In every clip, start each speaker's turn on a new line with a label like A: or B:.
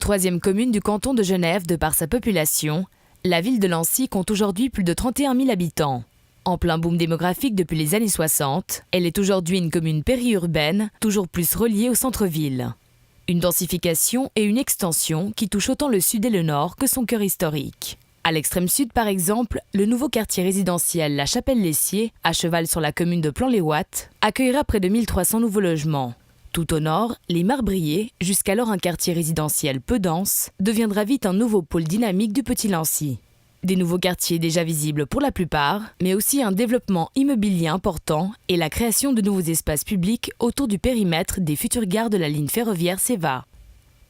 A: troisième commune du canton de Genève de par sa population, la ville de Lancy compte aujourd'hui plus de 31 000 habitants. En plein boom démographique depuis les années 60, elle est aujourd'hui une commune périurbaine, toujours plus reliée au centre-ville. Une densification et une extension qui touchent autant le sud et le nord que son cœur historique. À l'extrême sud, par exemple, le nouveau quartier résidentiel La Chapelle-Lessier, à cheval sur la commune de Plan-les-Ouates, accueillera près de 1300 nouveaux logements. Tout au nord, les Marbriers, jusqu'alors un quartier résidentiel peu dense, deviendra vite un nouveau pôle dynamique du Petit Lancy. Des nouveaux quartiers déjà visibles pour la plupart, mais aussi un développement immobilier important et la création de nouveaux espaces publics autour du périmètre des futures gares de la ligne ferroviaire Seva.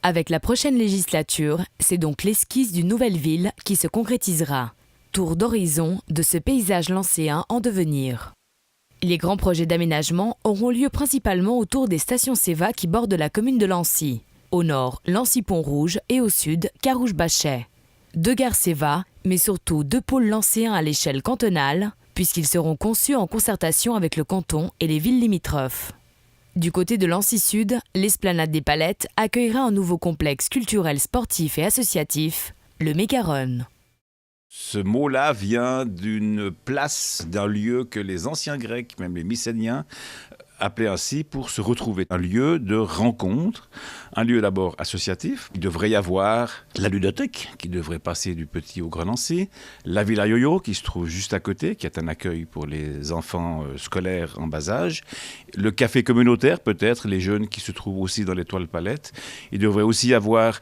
A: Avec la prochaine législature, c'est donc l'esquisse d'une nouvelle ville qui se concrétisera. Tour d'horizon de ce paysage lancéen en devenir. Les grands projets d'aménagement auront lieu principalement autour des stations Seva qui bordent la commune de Lancy. Au nord, Lancy-Pont-Rouge et au sud, Carouge-Bachet. 2 gares Seva, mais surtout 2 pôles lancéens à l'échelle cantonale, puisqu'ils seront conçus en concertation avec le canton et les villes limitrophes. Du côté de Lancy Sud, l'esplanade des Palettes accueillera un nouveau complexe culturel, sportif et associatif, le Mégaron.
B: Ce mot-là vient d'une place, d'un lieu que les anciens Grecs, même les Mycéniens, appelaient ainsi pour se retrouver. Un lieu de rencontre, un lieu d'abord associatif. Il devrait y avoir la ludothèque qui devrait passer du Petit au Grand Lancy, la Villa Yo-Yo qui se trouve juste à côté, qui est un accueil pour les enfants scolaires en bas âge, le café communautaire peut-être, les jeunes qui se trouvent aussi dans l'Étoile Palette. Il devrait aussi y avoir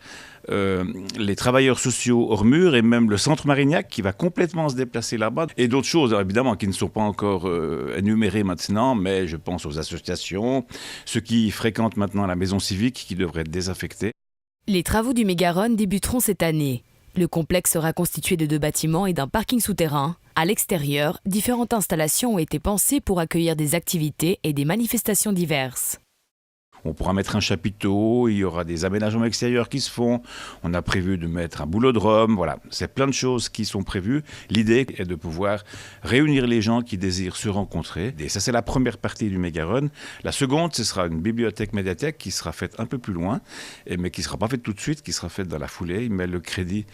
B: les travailleurs sociaux hors mur et même le centre Marignac qui va complètement se déplacer là-bas. Et d'autres choses, alors évidemment, qui ne sont pas encore énumérées maintenant, mais je pense aux associations, ceux qui fréquentent maintenant la maison civique qui devrait être désaffectée.
A: Les travaux du Mégaron débuteront cette année. Le complexe sera constitué de 2 bâtiments et d'un parking souterrain. À l'extérieur, différentes installations ont été pensées pour accueillir des activités et des manifestations diverses.
B: On pourra mettre un chapiteau, il y aura des aménagements extérieurs qui se font. On a prévu de mettre un boulodrome, voilà. C'est plein de choses qui sont prévues. L'idée est de pouvoir réunir les gens qui désirent se rencontrer. Et ça, c'est la première partie du Mégaron. La seconde, ce sera une bibliothèque-médiathèque qui sera faite un peu plus loin, mais qui ne sera pas faite tout de suite, qui sera faite dans la foulée. Mais le crédit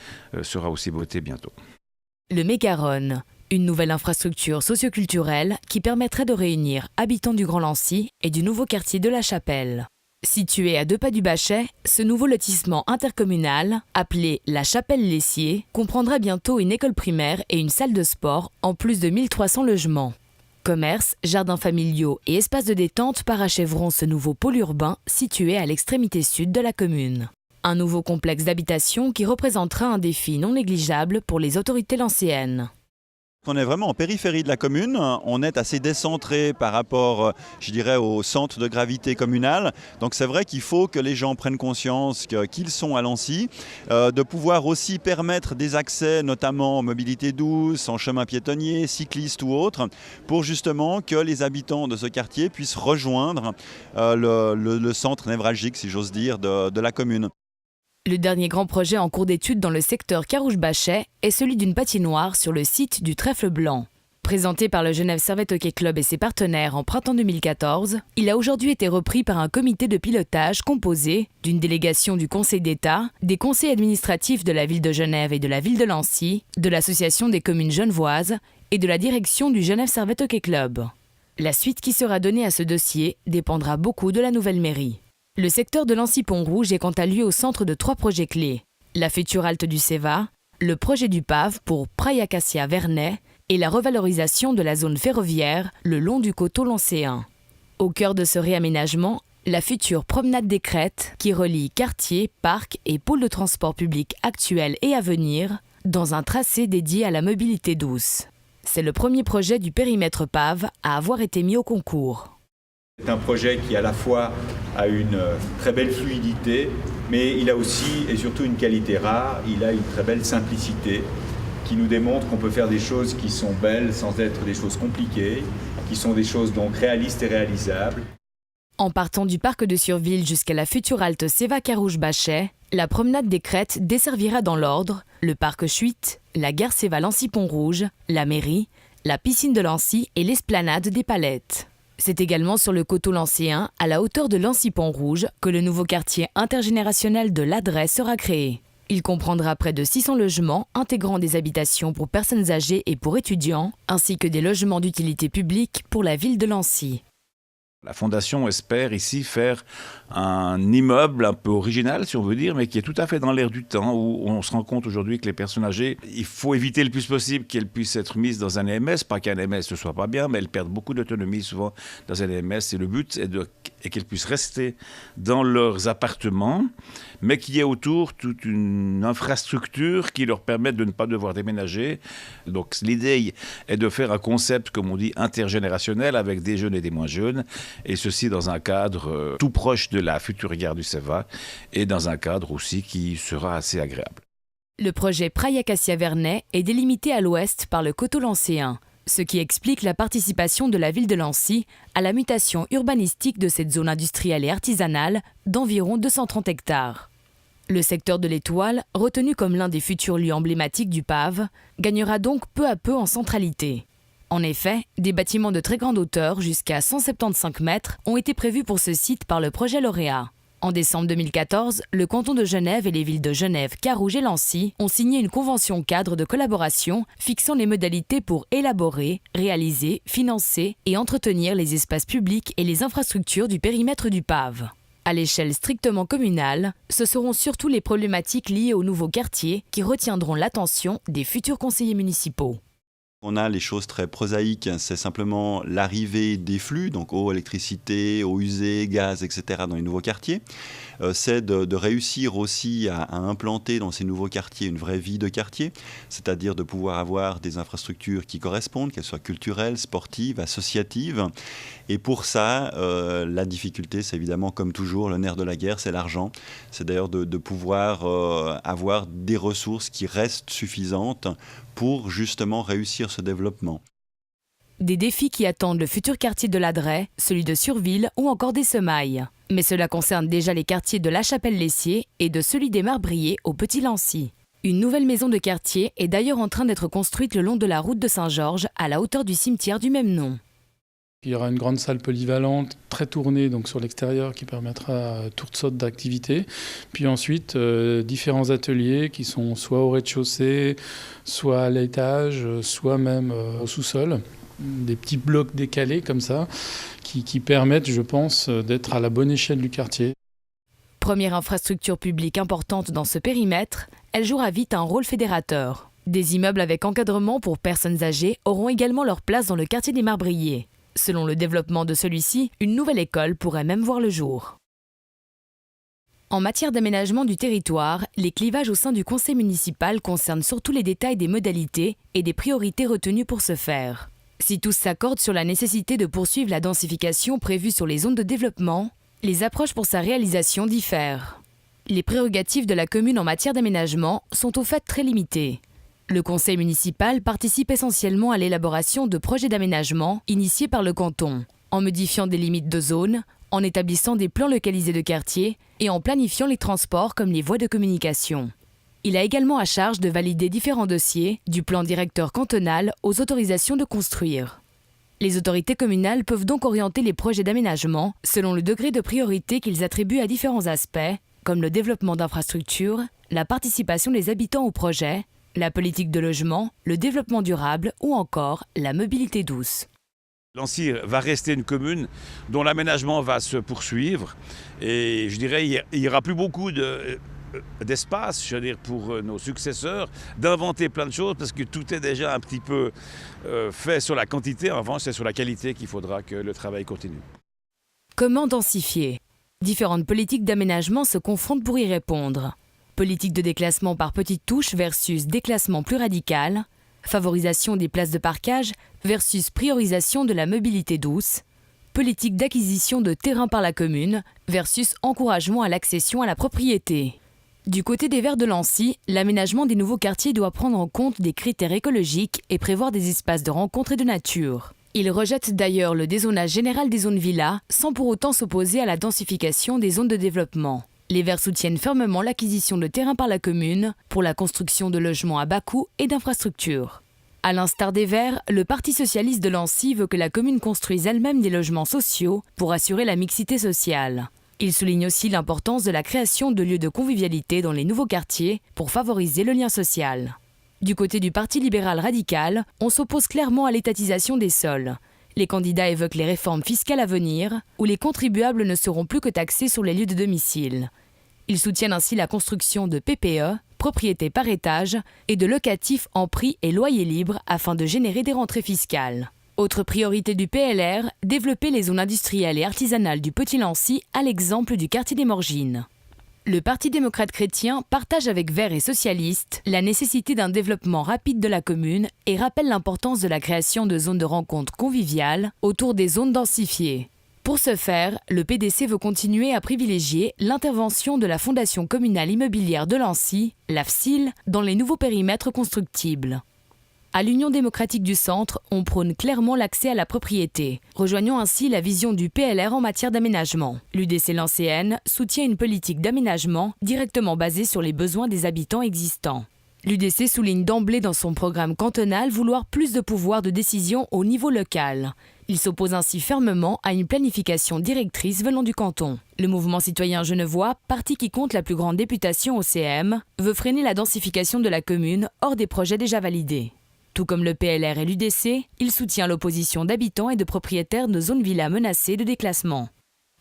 B: sera aussi voté bientôt.
A: Le Mégaron, une nouvelle infrastructure socioculturelle qui permettrait de réunir habitants du Grand Lancy et du nouveau quartier de La Chapelle. Situé à 2 pas du Bachet, ce nouveau lotissement intercommunal, appelé La Chapelle-Lessier, comprendra bientôt une école primaire et une salle de sport, en plus de 1300 logements. Commerces, jardins familiaux et espaces de détente parachèveront ce nouveau pôle urbain situé à l'extrémité sud de la commune. Un nouveau complexe d'habitation qui représentera un défi non négligeable pour les autorités lancéennes.
C: On est vraiment en périphérie de la commune, on est assez décentré par rapport, je dirais, au centre de gravité communal. Donc c'est vrai qu'il faut que les gens prennent conscience qu'ils sont à Lancy, de pouvoir aussi permettre des accès, notamment en mobilité douce, en chemin piétonnier, cycliste ou autre, pour justement que les habitants de ce quartier puissent rejoindre le centre névralgique, si j'ose dire, de la commune.
A: Le dernier grand projet en cours d'étude dans le secteur Carouge-Bachet est celui d'une patinoire sur le site du Trèfle Blanc. Présenté par le Genève Servette Hockey Club et ses partenaires en printemps 2014, il a aujourd'hui été repris par un comité de pilotage composé d'une délégation du Conseil d'État, des conseils administratifs de la ville de Genève et de la ville de Lancy, de l'Association des communes genevoises et de la direction du Genève Servette Hockey Club. La suite qui sera donnée à ce dossier dépendra beaucoup de la nouvelle mairie. Le secteur de Lancy-Pont-Rouge est quant à lui au centre de 3 projets clés. La future halte du Seva, le projet du PAV pour Praille-Acacia-Vernay et la revalorisation de la zone ferroviaire le long du coteau lancéen. Au cœur de ce réaménagement, la future promenade des Crêtes qui relie quartiers, parcs et pôles de transport public actuels et à venir dans un tracé dédié à la mobilité douce. C'est le premier projet du périmètre PAV à avoir été mis au concours.
D: C'est un projet qui à la fois a une très belle fluidité, mais il a aussi et surtout une qualité rare, il a une très belle simplicité qui nous démontre qu'on peut faire des choses qui sont belles sans être des choses compliquées, qui sont des choses donc réalistes et réalisables.
A: En partant du parc de Surville jusqu'à la future halte Seva-Carouge-Bachet, la promenade des Crêtes desservira dans l'ordre le parc Chuite, la gare Seva Lancy-Pont-Rouge, la mairie, la piscine de Lancy et l'esplanade des Palettes. C'est également sur le coteau Lancéen, à la hauteur de Lancy-Pont-Rouge, que le nouveau quartier intergénérationnel de l'Adret sera créé. Il comprendra près de 600 logements intégrant des habitations pour personnes âgées et pour étudiants, ainsi que des logements d'utilité publique pour la ville de Lancy.
B: La Fondation espère ici faire un immeuble un peu original, si on veut dire, mais qui est tout à fait dans l'air du temps, où on se rend compte aujourd'hui que les personnes âgées, il faut éviter le plus possible qu'elles puissent être mises dans un EMS, pas qu'un EMS ne soit pas bien, mais elles perdent beaucoup d'autonomie souvent dans un EMS, et le but est qu'elles puissent rester dans leurs appartements, mais qu'il y ait autour toute une infrastructure qui leur permette de ne pas devoir déménager. Donc l'idée est de faire un concept, comme on dit, intergénérationnel, avec des jeunes et des moins jeunes, et ceci dans un cadre tout proche de la future gare du Céva et dans un cadre aussi qui sera assez agréable.
A: Le projet Praille-Acacia-Vernet est délimité à l'ouest par le coteau Lancéen, ce qui explique la participation de la ville de Lancy à la mutation urbanistique de cette zone industrielle et artisanale d'environ 230 hectares. Le secteur de l'Étoile, retenu comme l'un des futurs lieux emblématiques du PAV, gagnera donc peu à peu en centralité. En effet, des bâtiments de très grande hauteur, jusqu'à 175 mètres, ont été prévus pour ce site par le projet lauréat. En décembre 2014, le canton de Genève et les villes de Genève, Carouge et Lancy ont signé une convention cadre de collaboration fixant les modalités pour élaborer, réaliser, financer et entretenir les espaces publics et les infrastructures du périmètre du PAV. À l'échelle strictement communale, ce seront surtout les problématiques liées au nouveau quartier qui retiendront l'attention des futurs conseillers municipaux.
C: On a les choses très prosaïques, c'est simplement l'arrivée des flux, donc eau, électricité, eau usée, gaz, etc. dans les nouveaux quartiers. C'est de réussir aussi à implanter dans ces nouveaux quartiers une vraie vie de quartier, c'est-à-dire de pouvoir avoir des infrastructures qui correspondent, qu'elles soient culturelles, sportives, associatives. Et pour ça, la difficulté, c'est évidemment, comme toujours, le nerf de la guerre, c'est l'argent. C'est d'ailleurs de pouvoir avoir des ressources qui restent suffisantes pour justement réussir ce développement.
A: Des défis qui attendent le futur quartier de l'Adret, celui de Surville ou encore des Semailles. Mais cela concerne déjà les quartiers de La Chapelle-Lessier et de celui des Marbriers au Petit Lancy. Une nouvelle maison de quartier est d'ailleurs en train d'être construite le long de la route de Saint-Georges, à la hauteur du cimetière du même nom.
E: Il y aura une grande salle polyvalente, très tournée donc sur l'extérieur, qui permettra toutes sortes d'activités. Puis ensuite, différents ateliers qui sont soit au rez-de-chaussée, soit à l'étage, soit même au sous-sol. Des petits blocs décalés comme ça, qui permettent, je pense, d'être à la bonne échelle du quartier.
A: Première infrastructure publique importante dans ce périmètre, elle jouera vite un rôle fédérateur. Des immeubles avec encadrement pour personnes âgées auront également leur place dans le quartier des Marbriers. Selon le développement de celui-ci, une nouvelle école pourrait même voir le jour. En matière d'aménagement du territoire, les clivages au sein du conseil municipal concernent surtout les détails des modalités et des priorités retenues pour ce faire. Si tous s'accordent sur la nécessité de poursuivre la densification prévue sur les zones de développement, les approches pour sa réalisation diffèrent. Les prérogatives de la commune en matière d'aménagement sont au fait très limitées. Le conseil municipal participe essentiellement à l'élaboration de projets d'aménagement initiés par le canton, en modifiant des limites de zone, en établissant des plans localisés de quartier et en planifiant les transports comme les voies de communication. Il a également à charge de valider différents dossiers, du plan directeur cantonal aux autorisations de construire. Les autorités communales peuvent donc orienter les projets d'aménagement selon le degré de priorité qu'ils attribuent à différents aspects, comme le développement d'infrastructures, la participation des habitants au projet, la politique de logement, le développement durable ou encore la mobilité douce.
B: Lancy va rester une commune dont l'aménagement va se poursuivre et je dirais il n'y aura plus beaucoup d'espace, je veux dire, pour nos successeurs d'inventer plein de choses parce que tout est déjà un petit peu fait sur la quantité. En revanche, c'est sur la qualité qu'il faudra que le travail continue.
A: Comment densifier ? Différentes politiques d'aménagement se confrontent pour y répondre. Politique de déclassement par petites touches versus déclassement plus radical, favorisation des places de parkage versus priorisation de la mobilité douce, politique d'acquisition de terrain par la commune versus encouragement à l'accession à la propriété. Du côté des Verts de Lancy, l'aménagement des nouveaux quartiers doit prendre en compte des critères écologiques et prévoir des espaces de rencontre et de nature. Il rejette d'ailleurs le dézonage général des zones villas sans pour autant s'opposer à la densification des zones de développement. Les Verts soutiennent fermement l'acquisition de terrain par la commune pour la construction de logements à bas coût et d'infrastructures. À l'instar des Verts, le Parti socialiste de Lancy veut que la commune construise elle-même des logements sociaux pour assurer la mixité sociale. Il souligne aussi l'importance de la création de lieux de convivialité dans les nouveaux quartiers pour favoriser le lien social. Du côté du Parti libéral radical, on s'oppose clairement à l'étatisation des sols. Les candidats évoquent les réformes fiscales à venir, où les contribuables ne seront plus que taxés sur les lieux de domicile. Ils soutiennent ainsi la construction de PPE, propriété par étage, et de locatifs en prix et loyer libre afin de générer des rentrées fiscales. Autre priorité du PLR, développer les zones industrielles et artisanales du Petit Lancy à l'exemple du quartier des Morgines. Le Parti démocrate chrétien partage avec Verts et socialistes la nécessité d'un développement rapide de la commune et rappelle l'importance de la création de zones de rencontres conviviales autour des zones densifiées. Pour ce faire, le PDC veut continuer à privilégier l'intervention de la Fondation communale immobilière de Lancy, la FCIL, dans les nouveaux périmètres constructibles. À l'Union démocratique du Centre, on prône clairement l'accès à la propriété, rejoignant ainsi la vision du PLR en matière d'aménagement. L'UDC lancéenne soutient une politique d'aménagement directement basée sur les besoins des habitants existants. L'UDC souligne d'emblée dans son programme cantonal vouloir plus de pouvoir de décision au niveau local. Il s'oppose ainsi fermement à une planification directrice venant du canton. Le mouvement citoyen genevois, parti qui compte la plus grande députation au CM, veut freiner la densification de la commune hors des projets déjà validés. Tout comme le PLR et l'UDC, il soutient l'opposition d'habitants et de propriétaires de zones villas menacées de déclassement.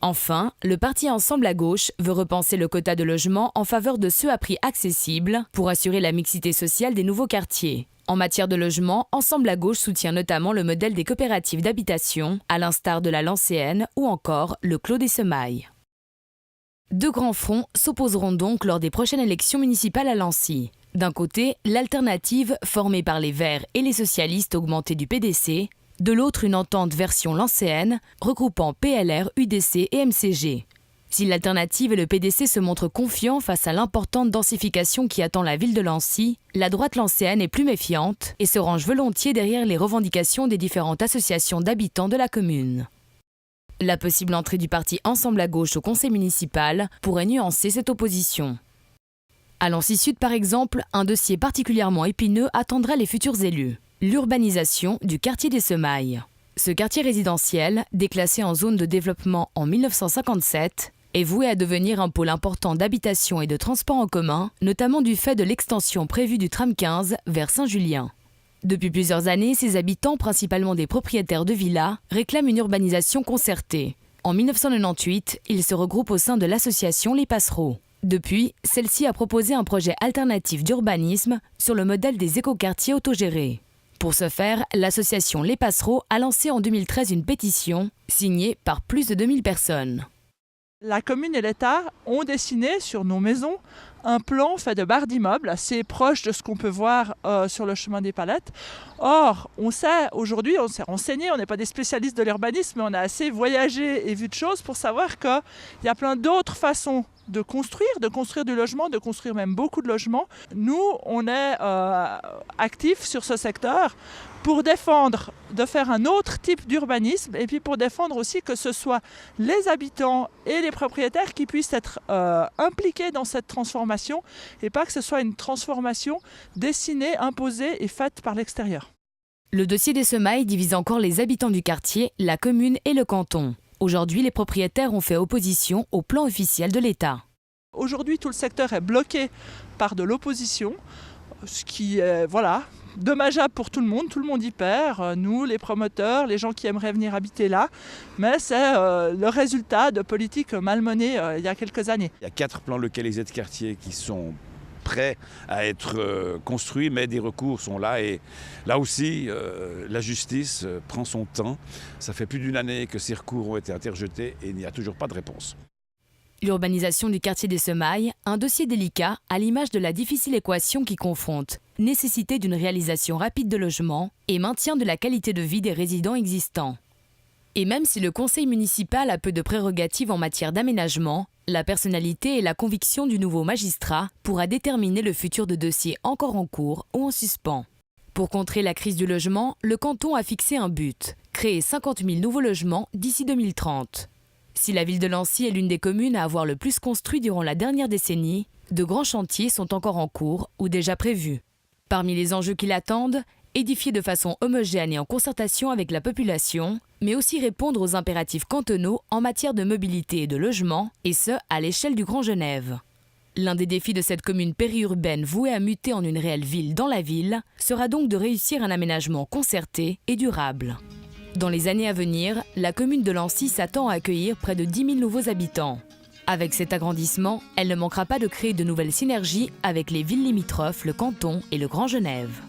A: Enfin, le parti Ensemble à gauche veut repenser le quota de logements en faveur de ceux à prix accessibles pour assurer la mixité sociale des nouveaux quartiers. En matière de logement, Ensemble à gauche soutient notamment le modèle des coopératives d'habitation, à l'instar de la Lancéenne ou encore le Clos des Semailles. Deux grands fronts s'opposeront donc lors des prochaines élections municipales à Lancy. D'un côté, l'alternative formée par les Verts et les socialistes augmentés du PDC, de l'autre une entente version lancéenne regroupant PLR, UDC et MCG. Si l'alternative et le PDC se montrent confiants face à l'importante densification qui attend la ville de Lancy, la droite lancéenne est plus méfiante et se range volontiers derrière les revendications des différentes associations d'habitants de la commune. La possible entrée du parti Ensemble à gauche au conseil municipal pourrait nuancer cette opposition. À Lancy Sud, par exemple, un dossier particulièrement épineux attendra les futurs élus. L'urbanisation du quartier des Semailles. Ce quartier résidentiel, déclassé en zone de développement en 1957, est voué à devenir un pôle important d'habitation et de transport en commun, notamment du fait de l'extension prévue du tram 15 vers Saint-Julien. Depuis plusieurs années, ses habitants, principalement des propriétaires de villas, réclament une urbanisation concertée. En 1998, ils se regroupent au sein de l'association Les Passereaux. Depuis, celle-ci a proposé un projet alternatif d'urbanisme sur le modèle des écoquartiers autogérés. Pour ce faire, l'association Les Passereaux a lancé en 2013 une pétition signée par plus de 2000 personnes.
F: La commune et l'État ont dessiné sur nos maisons un plan fait de barres d'immeubles assez proche de ce qu'on peut voir sur le chemin des Palettes. Or, on sait aujourd'hui, on s'est renseigné, on n'est pas des spécialistes de l'urbanisme, mais on a assez voyagé et vu de choses pour savoir qu'il y a plein d'autres façons de construire du logement, de construire même beaucoup de logements. Nous, on est actifs sur ce secteur pour défendre, de faire un autre type d'urbanisme et puis pour défendre aussi que ce soit les habitants et les propriétaires qui puissent être impliqués dans cette transformation et pas que ce soit une transformation dessinée, imposée et faite par l'extérieur.
A: Le dossier des Semailles divise encore les habitants du quartier, la commune et le canton. Aujourd'hui, les propriétaires ont fait opposition au plan officiel de l'État.
F: Aujourd'hui, tout le secteur est bloqué par de l'opposition, ce qui est dommageable pour tout le monde y perd, nous, les promoteurs, les gens qui aimeraient venir habiter là, mais c'est le résultat de politiques malmenées il y a quelques années.
B: Il y a 4 plans localisés de quartier qui sont prêts à être construits, mais des recours sont là et là aussi la justice prend son temps. Ça fait plus d'une année que ces recours ont été interjetés et il n'y a toujours pas de réponse.
A: L'urbanisation du quartier des Semailles, un dossier délicat à l'image de la difficile équation qui confronte nécessité d'une réalisation rapide de logements et maintien de la qualité de vie des résidents existants. Et même si le conseil municipal a peu de prérogatives en matière d'aménagement, la personnalité et la conviction du nouveau magistrat pourra déterminer le futur de dossiers encore en cours ou en suspens. Pour contrer la crise du logement, le canton a fixé un but, créer 50 000 nouveaux logements d'ici 2030. Si la ville de Lancy est l'une des communes à avoir le plus construit durant la dernière décennie, de grands chantiers sont encore en cours ou déjà prévus. Parmi les enjeux qui l'attendent, édifiée de façon homogène et en concertation avec la population, mais aussi répondre aux impératifs cantonaux en matière de mobilité et de logement, et ce, à l'échelle du Grand Genève. L'un des défis de cette commune périurbaine vouée à muter en une réelle ville dans la ville sera donc de réussir un aménagement concerté et durable. Dans les années à venir, la commune de Lancy s'attend à accueillir près de 10 000 nouveaux habitants. Avec cet agrandissement, elle ne manquera pas de créer de nouvelles synergies avec les villes limitrophes, le canton et le Grand Genève.